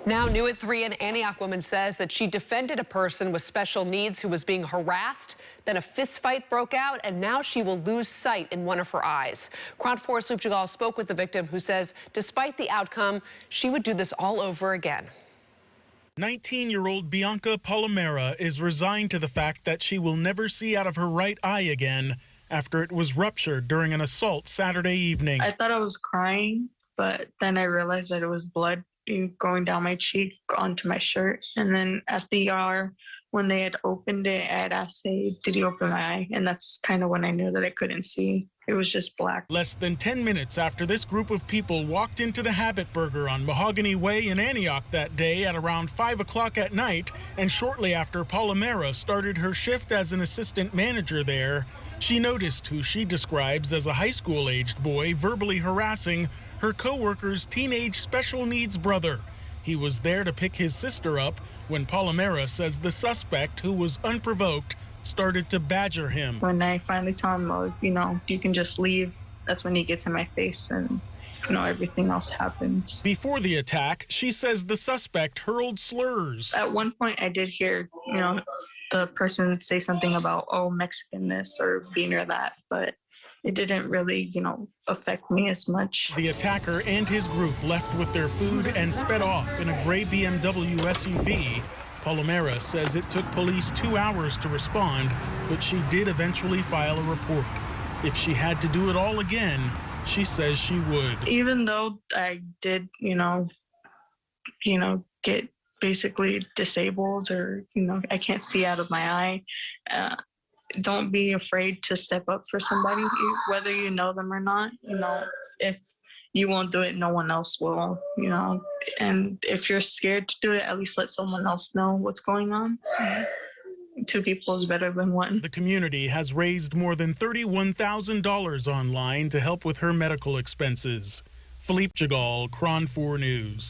Now new at 3, an Antioch woman says that she defended a person with special needs who was being harassed. Then a fist fight broke out, and now she will lose sight in one of her eyes. KRON 4's Philippe Djegal spoke with the victim, who says despite the outcome, she would do this all over again. 19-year-old Bianca Palomera is resigned to the fact that she will never see out of her right eye again after it was ruptured during an assault Saturday evening. I thought I was crying, but then I realized that it was blood going down my cheek onto my shirt. And then at the ER, when they had opened it, I had asked, hey, did you open my eye? And that's kind of when I knew that I couldn't see. It was just black. Less than 10 minutes after this group of people walked into the Habit Burger on Mahogany Way in Antioch that day at around 5 o'clock at night, and shortly after Palomera started her shift as an assistant manager there, she noticed who she describes as a high school-aged boy verbally harassing her co-worker's teenage special needs brother. He was there to pick his sister up when Palomera says the suspect, who was unprovoked, started to badger him. When I finally tell him, oh, you can just leave, that's when he gets in my face and, everything else happens. Before the attack, she says the suspect hurled slurs. At one point, I did hear, the person say something about, oh, Mexican this or being or that, but it didn't really, affect me as much. The attacker and his group left with their food and sped off in a gray BMW SUV. Palomera says it took police 2 hours to respond, but she did eventually file a report. If she had to do it all again, she says she would. Even though I did, get basically disabled or, I can't see out of my eye, don't be afraid to step up for somebody, whether you know them or not. If you won't do it, no one else will, and if you're scared to do it, at least let someone else know what's going on. 2 people is better than 1. The community has raised more than $31,000 online to help with her medical expenses. Philippe Djegal, KRON 4 News.